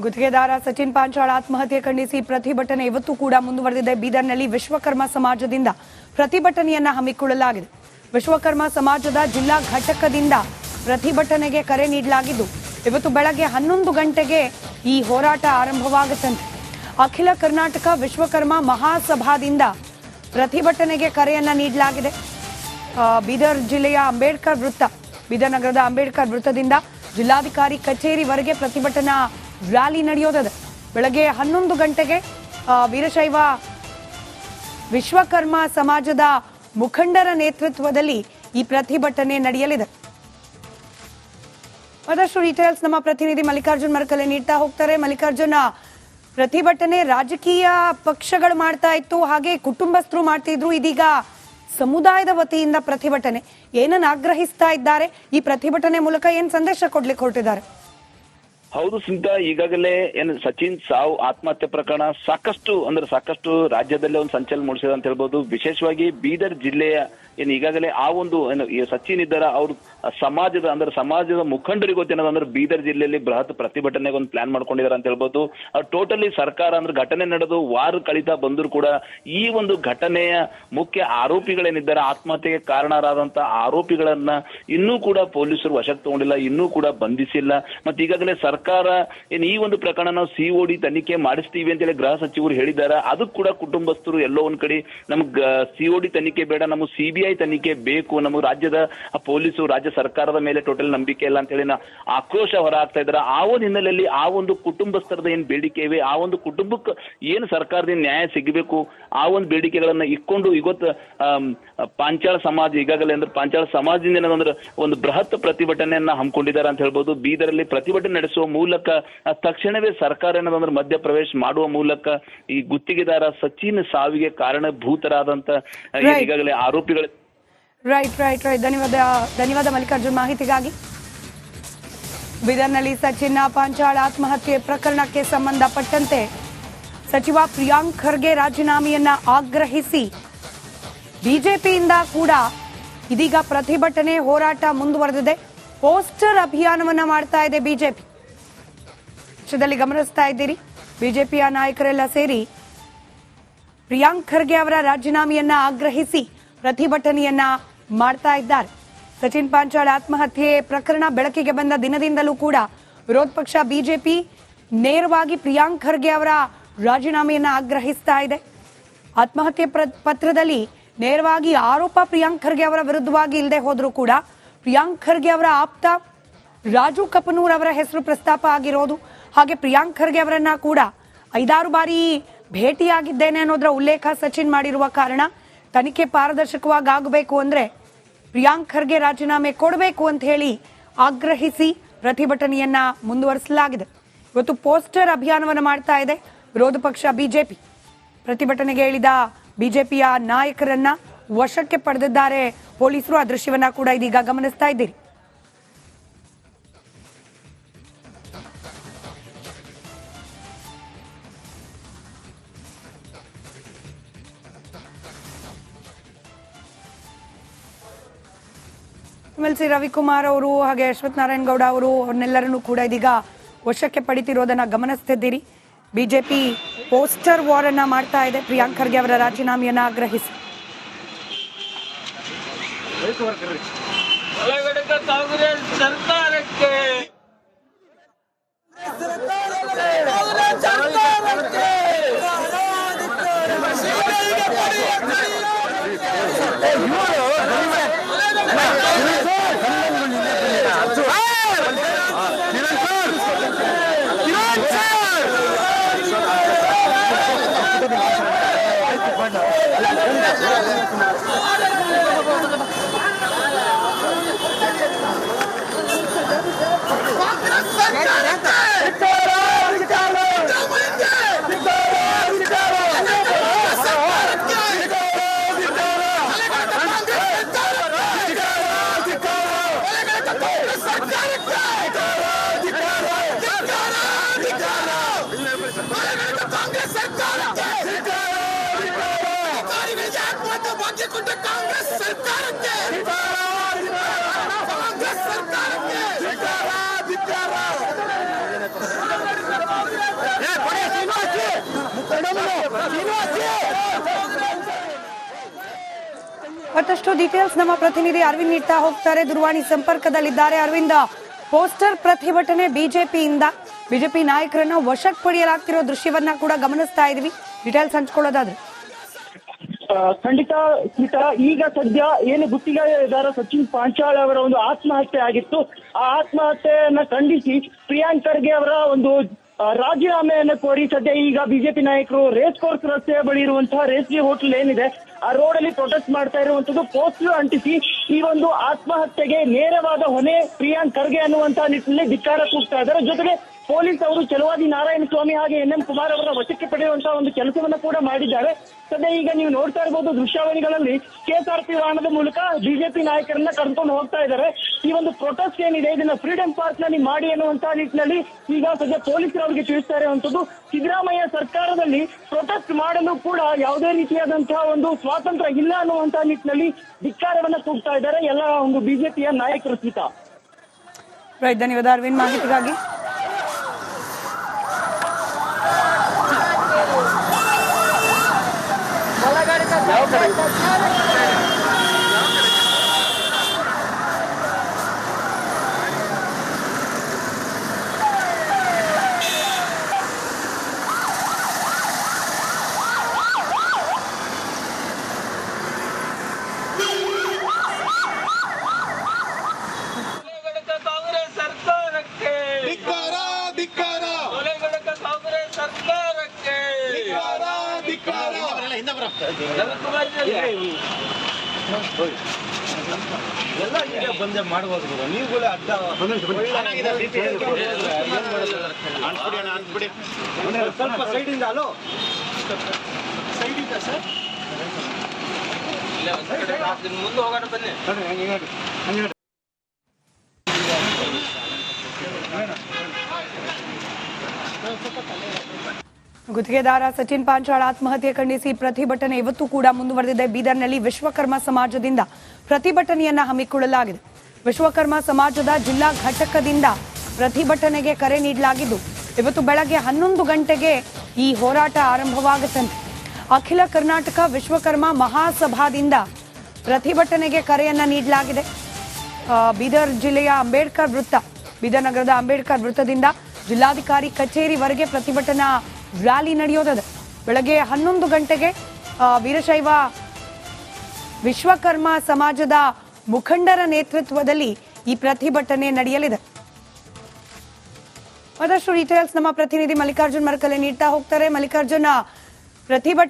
ಗುತ್ತಿಗೆದಾರ ಸಚಿನ್ ಪಾಂಚಾಳ್ ಆತ್ಮಹತ್ಯೆ ಖಂಡಿಸಿ ಪ್ರತಿಭಟನೆ ಇವತ್ತು ಕೂಡ ಮುಂದುವರೆದಿದೆ. ಬೀದರ್ನಲ್ಲಿ ವಿಶ್ವಕರ್ಮ ಸಮಾಜದಿಂದ ಪ್ರತಿಭಟನೆಯನ್ನ ಹಮ್ಮಿಕೊಳ್ಳಲಾಗಿದೆ. ವಿಶ್ವಕರ್ಮ ಸಮಾಜದ ಜಿಲ್ಲಾ ಘಟಕದಿಂದ ಪ್ರತಿಭಟನೆಗೆ ಕರೆ ನೀಡಲಾಗಿದ್ದು ಇವತ್ತು ಬೆಳಗ್ಗೆ 11 ಗಂಟೆಗೆ ಈ ಹೋರಾಟ ಆರಂಭವಾಗುತ್ತಂತೆ. ಅಖಿಲ ಕರ್ನಾಟಕ ವಿಶ್ವಕರ್ಮ ಮಹಾಸಭಾದಿಂದ ಪ್ರತಿಭಟನೆಗೆ ಕರೆಯನ್ನ ನೀಡಲಾಗಿದೆ. ಬೀದರ್ ಜಿಲ್ಲೆಯ ಅಂಬೇಡ್ಕರ್ ವೃತ್ತ, ಬೀದರ್ ನಗರದ ಅಂಬೇಡ್ಕರ್ ವೃತ್ತದಿಂದ ಜಿಲ್ಲಾಧಿಕಾರಿ ಕಚೇರಿವರೆಗೆ ಪ್ರತಿಭಟನಾ ರ್ಯಾಲಿ ನಡೆಯೋದಿದೆ. ಬೆಳಗ್ಗೆ 11 ಗಂಟೆಗೆ ವೀರಶೈವ ವಿಶ್ವಕರ್ಮ ಸಮಾಜದ ಮುಖಂಡರ ನೇತೃತ್ವದಲ್ಲಿ ಈ ಪ್ರತಿಭಟನೆ ನಡೆಯಲಿದೆ. ಮತ್ತಷ್ಟು ಡೀಟೇಲ್ಸ್ ನಮ್ಮ ಪ್ರತಿನಿಧಿ ಮಲ್ಲಿಕಾರ್ಜುನ್ ಮರಕಲೆ ನೀಡ್ತಾ ಹೋಗ್ತಾರೆ. ಮಲ್ಲಿಕಾರ್ಜುನ, ಪ್ರತಿಭಟನೆ ರಾಜಕೀಯ ಪಕ್ಷಗಳು ಮಾಡ್ತಾ ಇತ್ತು, ಹಾಗೆ ಕುಟುಂಬಸ್ಥರು ಮಾಡ್ತಿದ್ರು. ಇದೀಗ ಸಮುದಾಯದ ವತಿಯಿಂದ ಪ್ರತಿಭಟನೆ ಏನನ್ನು ಆಗ್ರಹಿಸ್ತಾ ಇದ್ದಾರೆ? ಈ ಪ್ರತಿಭಟನೆ ಮೂಲಕ ಏನ್ ಸಂದೇಶ ಕೊಡ್ಲಿಕ್ಕೆ ಹೊರಟಿದ್ದಾರೆ? ಹೌದು ಸ್ಮಿತಾ, ಈಗಾಗಲೇ ಏನು ಸಚಿನ್ ಸಾವು ಆತ್ಮಹತ್ಯೆ ಪ್ರಕರಣ ಸಾಕಷ್ಟು ರಾಜ್ಯದಲ್ಲೇ ಒಂದು ಸಂಚಲನ ಮೂಡಿಸಿದೆ ಅಂತ ಹೇಳ್ಬೋದು. ವಿಶೇಷವಾಗಿ ಬೀದರ್ ಜಿಲ್ಲೆಯ ಏನು ಈಗಾಗಲೇ ಆ ಒಂದು ಏನು ಸಚಿನ್ ಇದ್ದಾರ ಅವ್ರ ಸಮಾಜದ ಮುಖಂಡರಿಗೆ ಗೊತ್ತೇನಂದ್ರೆ ಬೀದರ್ ಜಿಲ್ಲೆಯಲ್ಲಿ ಬೃಹತ್ ಪ್ರತಿಭಟನೆಗೆ ಒಂದು ಪ್ಲಾನ್ ಮಾಡ್ಕೊಂಡಿದ್ದಾರೆ ಅಂತ ಹೇಳ್ಬೋದು. ಟೋಟಲಿ ಸರ್ಕಾರ ಘಟನೆ ನಡೆದು ವಾರ ಕಳೀತಾ ಬಂದ್ರು ಕೂಡ ಈ ಒಂದು ಘಟನೆಯ ಮುಖ್ಯ ಆರೋಪಿಗಳೇನಿದ್ದಾರೆ, ಆತ್ಮಹತ್ಯೆಗೆ ಕಾರಣರಾದಂತ ಆರೋಪಿಗಳನ್ನ ಇನ್ನೂ ಕೂಡ ಪೊಲೀಸರು ವಶಕ್ಕೆ ತಗೊಂಡಿಲ್ಲ, ಇನ್ನೂ ಕೂಡ ಬಂಧಿಸಿಲ್ಲ. ಮತ್ತೆ ಈಗಾಗಲೇ ಸರ್ಕಾರ ಈ ಒಂದು ಪ್ರಕರಣ ನಾವು COD ತನಿಖೆ ಮಾಡಿಸ್ತೀವಿ ಅಂತ ಹೇಳಿ ಗೃಹ ಸಚಿವರು ಹೇಳಿದ್ದಾರೆ. ಅದು ಕೂಡ ಕುಟುಂಬಸ್ಥರು ಎಲ್ಲೋ ಒಂದ್ ಕಡೆ ನಮ್ಗ್ COD ತನಿಖೆ ಬೇಡ, ನಮಗೆ CBI ತನಿಖೆ ಬೇಕು, ನಮಗೆ ರಾಜ್ಯದ ಪೊಲೀಸರು ರಾಜ್ಯ ಸರ್ಕಾರದ ಮೇಲೆ ಟೋಟಲ್ ನಂಬಿಕೆ ಇಲ್ಲ ಅಂತ ಹೇಳಿ ಆಕ್ರೋಶ ಹೊರ ಹಾಕ್ತಾ ಇದ್ದಾರೆ. ಆ ಒಂದು ಹಿನ್ನೆಲೆಯಲ್ಲಿ ಆ ಒಂದು ಕುಟುಂಬಸ್ಥರದ ಏನ್ ಬೇಡಿಕೆ ಇವೆ, ಆ ಒಂದು ಕುಟುಂಬಕ್ಕೆ ಏನು ಸರ್ಕಾರದಿಂದ ನ್ಯಾಯ ಸಿಗಬೇಕು, ಆ ಒಂದು ಬೇಡಿಕೆಗಳನ್ನ ಇಟ್ಕೊಂಡು ಇವತ್ತು ಪಾಂಚಾಳ ಸಮಾಜ ಈಗಾಗಲೇ ಪಾಂಚಾಳ ಸಮಾಜದಿಂದ ಏನಂದ್ರೆ ಒಂದು ಬೃಹತ್ ಪ್ರತಿಭಟನೆಯನ್ನ ಹಮ್ಮಿಕೊಂಡಿದ್ದಾರೆ ಅಂತ ಹೇಳ್ಬೋದು. ಬೀದರಲ್ಲಿ ಪ್ರತಿಭಟನೆ ನಡೆಸುವ ಮೂಲಕ ತಕ್ಷಣವೇ ಸರ್ಕಾರ ಏನಂದ್ರೆ ಮಧ್ಯ ಪ್ರವೇಶ ಮಾಡುವ ಮೂಲಕ ಈ ಗುತ್ತಿಗೆದಾರ ಸಚಿನ್ ಸಾವಿಗೆ ಕಾರಣಭೂತರಾದಂತ ಈಗಾಗಲೇ ಆರೋಪಿಗಳು. ರೈಟ್. ಧನ್ಯವಾದ ಮಲ್ಲಿಕಾರ್ಜುನ್ ಮಾಹಿತಿಗಾಗಿ. ಬೀದರ್ನಲ್ಲಿ ಸಚಿನ್ ಪಾಂಚಾಳ್ ಆತ್ಮಹತ್ಯೆ ಪ್ರಕರಣಕ್ಕೆ ಸಂಬಂಧಪಟ್ಟಂತೆ ಸಚಿವ ಪ್ರಿಯಾಂಕ್ ಖರ್ಗೆ ರಾಜೀನಾಮೆಯನ್ನ ಆಗ್ರಹಿಸಿ ಬಿಜೆಪಿಯಿಂದ ಕೂಡ ಇದೀಗ ಪ್ರತಿಭಟನೆ ಹೋರಾಟ ಮುಂದುವರೆದಿದೆ. ಪೋಸ್ಟರ್ ಅಭಿಯಾನವನ್ನ ಮಾಡ್ತಾ ಇದೆ ಬಿಜೆಪಿ. ಪಕ್ಷದಲ್ಲಿ ಗಮನಿಸ್ತಾ ಇದ್ದೀರಿ, ಬಿಜೆಪಿಯ ನಾಯಕರೆಲ್ಲ ಸೇರಿ ಪ್ರಿಯಾಂಕ್ ಖರ್ಗೆ ಅವರ ರಾಜೀನಾಮೆಯನ್ನ ಆಗ್ರಹಿಸಿ ಪ್ರತಿಭಟನೆಯನ್ನ ಮಾಡ್ತಾ ಇದ್ದಾರೆ. ಸಚಿನ್ ಪಾಂಚಾಳ್ ಆತ್ಮಹತ್ಯೆ ಪ್ರಕರಣ ಬೆಳಕಿಗೆ ಬಂದ ದಿನದಿಂದಲೂ ಕೂಡ ವಿರೋಧ ಪಕ್ಷ ಬಿಜೆಪಿ ನೇರವಾಗಿ ಪ್ರಿಯಾಂಕ್ ಖರ್ಗೆ ಅವರ ರಾಜೀನಾಮೆಯನ್ನ ಆಗ್ರಹಿಸ್ತಾ ಇದೆ. ಆತ್ಮಹತ್ಯೆ ಪತ್ರದಲ್ಲಿ ನೇರವಾಗಿ ಆರೋಪ ಪ್ರಿಯಾಂಕ್ ಖರ್ಗೆ ಅವರ ವಿರುದ್ಧವಾಗಿ ಇಲ್ಲದೆ ಹೋದ್ರೂ ಕೂಡ ಪ್ರಿಯಾಂಕ್ ಖರ್ಗೆ ಅವರ ಆಪ್ತ ರಾಜು ಕಪನೂರ್ ಅವರ ಹೆಸರು ಪ್ರಸ್ತಾಪ ಆಗಿರೋದು, ಹಾಗೆ ಪ್ರಿಯಾಂಕ್ ಖರ್ಗೆ ಅವರನ್ನ ಕೂಡ 5-6 ಬಾರಿ ಭೇಟಿಯಾಗಿದ್ದೇನೆ ಅನ್ನೋದರ ಉಲ್ಲೇಖ ಸಚಿನ್ ಮಾಡಿರುವ ಕಾರಣ ತನಿಖೆ ಪಾರದರ್ಶಕವಾಗಿ ಆಗಬೇಕು ಅಂದ್ರೆ ಪ್ರಿಯಾಂಕ್ ಖರ್ಗೆ ರಾಜೀನಾಮೆ ಕೊಡಬೇಕು ಅಂತ ಹೇಳಿ ಆಗ್ರಹಿಸಿ ಪ್ರತಿಭಟನೆಯನ್ನ ಮುಂದುವರಿಸಲಾಗಿದೆ. ಇವತ್ತು ಪೋಸ್ಟರ್ ಅಭಿಯಾನವನ್ನು ಮಾಡ್ತಾ ಇದೆ ವಿರೋಧ ಪಕ್ಷ ಬಿಜೆಪಿ. ಪ್ರತಿಭಟನೆಗೆ ಇಳಿದ ಬಿಜೆಪಿಯ ನಾಯಕರನ್ನ ವಶಕ್ಕೆ ಪಡೆದಿದ್ದಾರೆ ಪೊಲೀಸರು. ಆ ದೃಶ್ಯವನ್ನ ಕೂಡ ಇದೀಗ ಗಮನಿಸ್ತಾ ಇದ್ದೀರಿ. MLC ರವಿಕುಮಾರ್ ಅವರು ಹಾಗೆ ಅಶ್ವಥ್ ನಾರಾಯಣ ಗೌಡ ಅವರು ಅವ್ರನ್ನೆಲ್ಲರನ್ನೂ ಕೂಡ ಇದೀಗ ವಶಕ್ಕೆ ಪಡಿತಿರೋದನ್ನ ಗಮನಿಸ್ತಿದ್ದೀರಿ. ಬಿಜೆಪಿ ಪೋಸ್ಟರ್ ವಾರ್ ಅನ್ನ ಮಾಡ್ತಾ ಇದೆ ಪ್ರಿಯಾಂಕ್ ಖರ್ಗೆ ಅವರ ರಾಜೀನಾಮೆಯನ್ನ ಆಗ್ರಹಿಸಿ. ಮತ್ತಷ್ಟು ಡೀಟೇಲ್ಸ್ ನಮ್ಮ ಪ್ರತಿನಿಧಿ ಅರವಿಂದ್ ನೀಡ್ತಾ ಹೋಗ್ತಾರೆ. ದೂರವಾಣಿ ಸಂಪರ್ಕದಲ್ಲಿದ್ದಾರೆ. ಅರವಿಂದ್, ಪೋಸ್ಟರ್ ಪ್ರತಿಭಟನೆ ಬಿಜೆಪಿ ನಾಯಕರನ್ನ ವಶಕ್ಕೆ ಪಡೆಯಲಾಗ್ತಿರೋ ದೃಶ್ಯವನ್ನ ಕೂಡ ಗಮನಿಸ್ತಾ ಇದೀವಿ. ಡೀಟೇಲ್ಸ್ ಹಂಚ್ಕೊಳ್ಳೋದಾದ್ರೆ ಖಂಡಿತ ಸ್ಮಿತಾ, ಈಗ ಸದ್ಯ ಏನು ಗುತ್ತಿಗೆದಾರ ಸಚಿನ್ ಪಾಂಚಾಳ್ ಅವರ ಒಂದು ಆತ್ಮಹತ್ಯೆ ಆಗಿತ್ತು. ಆ ಆತ್ಮಹತ್ಯೆಯನ್ನ ಖಂಡಿಸಿ ಪ್ರಿಯಾಂಕ್ ಖರ್ಗೆ ಅವರ ಒಂದು ರಾಜೀನಾಮೆಯನ್ನು ಕೋರಿ ಸದ್ಯ ಈಗ ಬಿಜೆಪಿ ನಾಯಕರು ರೇಸ್ ಕೋರ್ಸ್ ರಸ್ತೆಯ ಬಳಿ ಇರುವಂತಹ ರೇಸ್ಜಿ ಹೋಟೆಲ್ ಏನಿದೆ ಆ ರೋಡ್ ಅಲ್ಲಿ ಪ್ರೊಟೆಸ್ಟ್ ಮಾಡ್ತಾ ಇರುವಂತದ್ದು. ಪೋಸ್ಟರ್ ಅಂಟಿಸಿ ಈ ಒಂದು ಆತ್ಮಹತ್ಯೆಗೆ ನೇರವಾದ ಹೊಣೆ ಪ್ರಿಯಾಂಕ್ ಖರ್ಗೆ ಅನ್ನುವಂತಹ ನಿಟ್ಟಿನಲ್ಲಿ ಧಿಕ್ಕಾರ ಕೂಗ್ತಾ ಇದ್ದಾರೆ. ಜೊತೆಗೆ ಪೊಲೀಸ್ ಅವರು ಚಲವಾದಿ ನಾರಾಯಣ ಸ್ವಾಮಿ ಹಾಗೆ NM ಕುಮಾರ್ ಅವರ ವಶಕ್ಕೆ ಪಡೆಯುವಂತಹ ಒಂದು ಕೆಲಸವನ್ನ ಕೂಡ ಮಾಡಿದ್ದಾರೆ. ಸದ್ಯ ಈಗ ನೀವು ನೋಡ್ತಾ ಇರಬಹುದು ದೃಶ್ಯಾವಳಿಗಳಲ್ಲಿ KSRP ವಾಹನದ ಮೂಲಕ ಬಿಜೆಪಿ ನಾಯಕರನ್ನ ಕರ್ಕೊಂಡು ಹೋಗ್ತಾ ಇದ್ದಾರೆ. ಈ ಒಂದು ಪ್ರೊಟೆಸ್ಟ್ ಏನಿದೆ ಇದನ್ನ ಫ್ರೀಡಂ ಪಾರ್ಕ್ ನಲ್ಲಿ ಮಾಡಿ ಅನ್ನುವಂತಹ ನಿಟ್ಟಿನಲ್ಲಿ ಈಗ ಸದ್ಯ ಪೊಲೀಸರು ಅವರಿಗೆ ತಿಳಿಸ್ತಾ ಇರುವಂತದ್ದು. ಸಿದ್ದರಾಮಯ್ಯ ಸರ್ಕಾರದಲ್ಲಿ ಪ್ರೊಟೆಸ್ಟ್ ಮಾಡಲು ಕೂಡ ಯಾವುದೇ ರೀತಿಯಾದಂತಹ ಒಂದು ಸ್ವಾತಂತ್ರ್ಯ ಇಲ್ಲ ಅನ್ನುವಂತಹ ನಿಟ್ಟಿನಲ್ಲಿ ಧಿಕ್ಕಾರವನ್ನ ಕೂಗ್ತಾ ಇದ್ದಾರೆ ಎಲ್ಲ ಒಂದು ಬಿಜೆಪಿಯ ನಾಯಕರು. ಸ್ಮಿತಾ, ಧನ್ಯವಾದ ಅರವಿಂದ್ ಮಾಹಿತಿಗಾಗಿ. ಎಲ್ಲ ಈಗ ಬಂದೆ ಮಾಡಬಹುದು ನೀವುಗಳೇ ಅಡ್ಡ ಅನ್ಬಿಡಿ ಸ್ವಲ್ಪ ಸೈಡಿಂದ ಅಲೋ ಸೈಡಿಂದ ಸರ್ ಮುಂದೆ ಹೋಗೋಣ ಬನ್ನಿ. ಗುತ್ತಿಗೆದಾರ ಸಚಿನ್ ಪಾಂಚಾಳ್ ಆತ್ಮಹತ್ಯೆ ಖಂಡಿಸಿ ಪ್ರತಿಭಟನೆ ಇವತ್ತು ಕೂಡ ಮುಂದುವರೆದಿದೆ. ಬೀದರ್ನಲ್ಲಿ ವಿಶ್ವಕರ್ಮ ಸಮಾಜದಿಂದ ಪ್ರತಿಭಟನೆಯನ್ನ ಹಮ್ಮಿಕೊಳ್ಳಲಾಗಿದೆ. ವಿಶ್ವಕರ್ಮ ಸಮಾಜದ ಜಿಲ್ಲಾ ಘಟಕದಿಂದ ಪ್ರತಿಭಟನೆಗೆ ಕರೆ ನೀಡಲಾಗಿದ್ದು ಇವತ್ತು ಬೆಳಗ್ಗೆ 11 ಗಂಟೆಗೆ ಈ ಹೋರಾಟ ಆರಂಭವಾಗುತ್ತಂತೆ. ಅಖಿಲ ಕರ್ನಾಟಕ ವಿಶ್ವಕರ್ಮ ಮಹಾಸಭಾದಿಂದ ಪ್ರತಿಭಟನೆಗೆ ಕರೆಯನ್ನ ನೀಡಲಾಗಿದೆ. ಬೀದರ್ ಜಿಲ್ಲೆಯ ಬೀದರ್ ನಗರದ ಅಂಬೇಡ್ಕರ್ ವೃತ್ತದಿಂದ ಜಿಲ್ಲಾಧಿಕಾರಿ ಕಚೇರಿವರೆಗೆ ಪ್ರತಿಭಟನಾ ರ್ಯಾಲಿ ನಡೆಯೋದಿದೆ. ಬೆಳಗ್ಗೆ 11 ಗಂಟೆಗೆ ವೀರಶೈವ ವಿಶ್ವಕರ್ಮ ಸಮಾಜದ ಮುಖಂಡರ ನೇತೃತ್ವದಲ್ಲಿ ಈ ಪ್ರತಿಭಟನೆ ನಡೆಯಲಿದೆ. ಮತ್ತಷ್ಟು ಡೀಟೇಲ್ಸ್ ನಮ್ಮ ಪ್ರತಿನಿಧಿ ಮಲ್ಲಿಕಾರ್ಜುನ್ ಮರಕಲೆ ನೀಡ್ತಾ ಹೋಗ್ತಾರೆ. ಮಲ್ಲಿಕಾರ್ಜುನ್, ಪ್ರತಿಭಟನೆ